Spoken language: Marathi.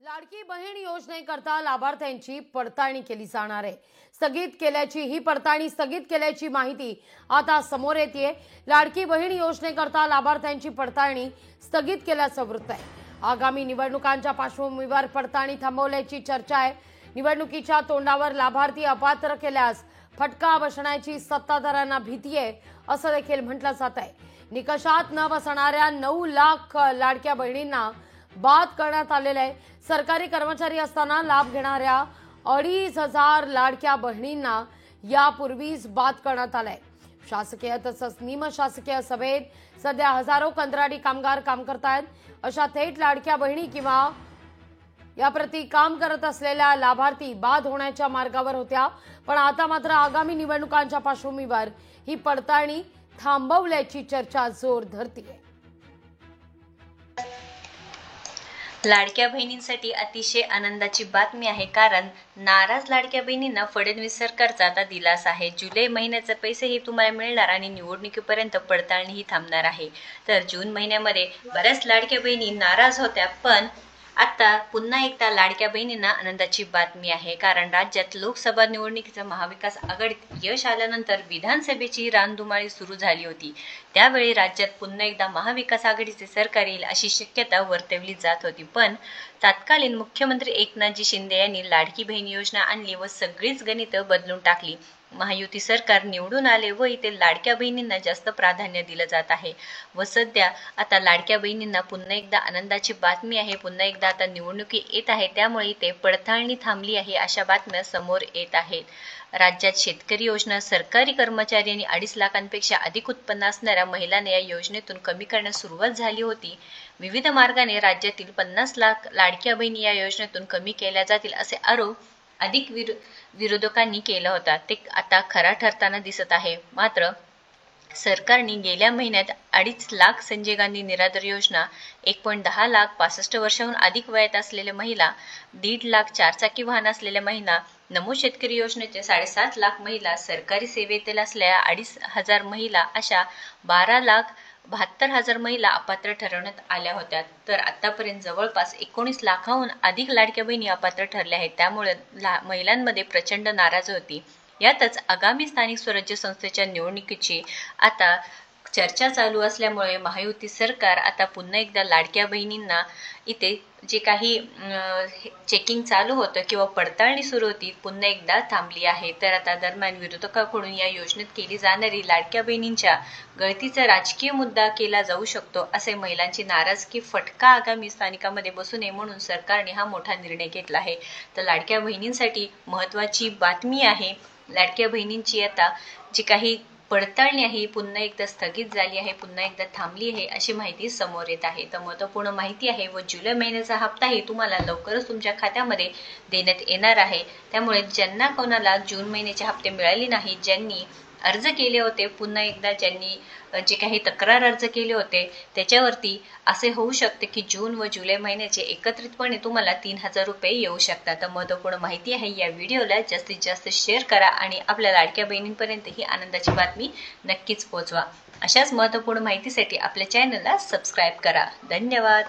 लाडकी बहीण योजनेकरता लाभार्थ्यांची पडताळणी केली जाणार आहे। ही पडताळणी स्थगित केल्याची माहिती आता समोर येते। लाडकी बहीण योजनेकरता लाभार्थ्यांची पडताळणी स्थगित केल्याचं वृत्त आहे। आगामी निवडणुकांच्या पार्श्वभूमीवर पडताळणी थांबवल्याची चर्चा आहे। निवडणुकीच्या तोंडावर लाभार्थी अपात्र केल्यास फटका बसण्याची सत्ताधाऱ्यांना भीती आहे असं देखील म्हटलं जात आहे। निकषात न बसणाऱ्या 9 लाख लाडक्या बहिणींना बाद करण्यात आलेले आहे। सरकारी कर्मचारी असताना लाभ घेणाऱ्या 2,500 लाडक्या बहिणींना यापूर्वीच बाद करण्यात आलंय। शासकीय तसंच निमशासकीय सभेत सध्या हजारो कंत्राटी कामगार काम करतायत। अशा थेट लाडक्या बहिणी किंवा याप्रती काम करत असलेल्या लाभार्थी बाद होण्याच्या मार्गावर होत्या, पण आता मात्र आगामी निवडणुकांच्या पार्श्वभूमीवर ही पडताळणी थांबवल्याची चर्चा जोर धरतीये। लाडक्या बहिणींसाठी अतिशय आनंदाची बातमी आहे, कारण नाराज लाडक्या बहिणींना फडणवीस सरकारचा आता दिलासा आहे। जुलै महिन्याचे पैसेही तुम्हाला मिळणार आणि निवडणुकीपर्यंत पडताळणीही थांबणार आहे। तर जून महिन्यामध्ये बऱ्याच लाडक्या बहिणी नाराज होत्या, पण आता पुन्हा एकदा लाडक्या बहिणींना आनंदाची बातमी आहे, कारण राज्यात लोकसभा निवडणुकीचं महाविकास आघाडीत यश आल्यानंतर विधानसभेची रणधुमाळी सुरू झाली होती। त्यावेळी राज्यात पुन्हा एकदा महाविकास आघाडीचे सरकार येईल अशी शक्यता वर्तवली जात होती, पण तत्कालीन मुख्यमंत्री एकनाथजी शिंदे यांनी लाडकी बहीण योजना आणली व सगळीच गणितं बदलून टाकली। महायुती सरकार निवडून आले व इथे लाडक्या बहिणींना जास्त प्राधान्य दिलं जात आहे व सध्या आता लाडक्या बहिणींना पुन्हा एकदा आनंदाची बातमी आहे। पुन्हा एकदा आता निवडणुकी येत आहे, त्यामुळे इथे पडताळणी थांबली आहे अशा बातम्या समोर येत आहेत। राज्यात शेतकरी योजना, सरकारी कर्मचारी आणि 2.5 लाखांपेक्षा अधिक उत्पन्न असणाऱ्या महिलांना या योजनेतून कमी करण्यास सुरुवात झाली होती। विविध मार्गाने राज्यातील 50 लाख लाडक्या बहिणी या योजनेतून कमी केल्या जातील असे आरोप अधिक विरोधकांनी केला होता। ते आता खरा ठरताना दिसत आहे। मात्र सरकारने गेल्या महिन्यात 2.5 लाख संजय गांधी निराधार योजना, 1.10 लाख 65 वर्षांहून अधिक वयात असलेल्या महिला, 1.5 लाख 4 चाकी वाहन असलेल्या महिला, नमो शेतकरी योजनेचे 7.5 लाख महिला, सरकारी सेवेतील असलेल्या 2,500 महिला अशा 12,72,000 महिला अपात्र ठरवण्यात आल्या होत्या। तर आतापर्यंत जवळपास 19 लाखांहून अधिक लाडक्या बहिणी अपात्र ठरल्या आहेत। त्यामुळे महिलांमध्ये प्रचंड नाराजी होती। यातच आगामी स्थानिक स्वराज्य संस्थेच्या निवडणुकीची आता चर्चा चालू असल्यामुळे महायुती सरकार आता पुन्हा एकदा लाडक्या बहिणींना इथे जे काही चेकिंग चालू होतं किंवा पडताळणी सुरू होती पुन्हा एकदा थांबली आहे। तर आता दरम्यान विरोधकांकडून या योजनेत केली जाणारी लाडक्या बहिणींच्या गळतीचा राजकीय मुद्दा केला जाऊ शकतो असे महिलांची नाराजगी फटका आगामी स्थानिकांमध्ये बसू नये म्हणून सरकारने हा मोठा निर्णय घेतला आहे। तर लाडक्या बहिणींसाठी महत्त्वाची बातमी आहे। लाडक्या बहिणींची आता जी काही पडताळणी आहे पुन्हा एकदा स्थगित झाली आहे, पुन्हा एकदा थांबली आहे अशी माहिती समोर येत आहे। तर महत्त्वपूर्ण माहिती आहे व जुलै महिन्याचा हप्ताही तुम्हाला लवकरच तुमच्या खात्यामध्ये देण्यात येणार आहे। त्यामुळे ज्यांना कोणाला जून महिन्याचे हप्ते मिळाले नाही, ज्यांनी अर्ज केले होते, पुन्हा एकदा ज्यांनी जे काही तक्रार अर्ज केले होते त्याच्यावरती असे होऊ शकते की जून व जुलै महिन्याचे एकत्रितपणे तुम्हाला 3,000 रुपये येऊ शकतात। तर महत्त्वपूर्ण माहिती आहे। या व्हिडिओला जास्तीत जास्त शेअर करा आणि आपल्या लाडक्या बहिणींपर्यंत ही आनंदाची बातमी नक्कीच पोहोचवा। अशाच महत्त्वपूर्ण माहितीसाठी आपल्या चॅनलला सबस्क्राईब करा। धन्यवाद।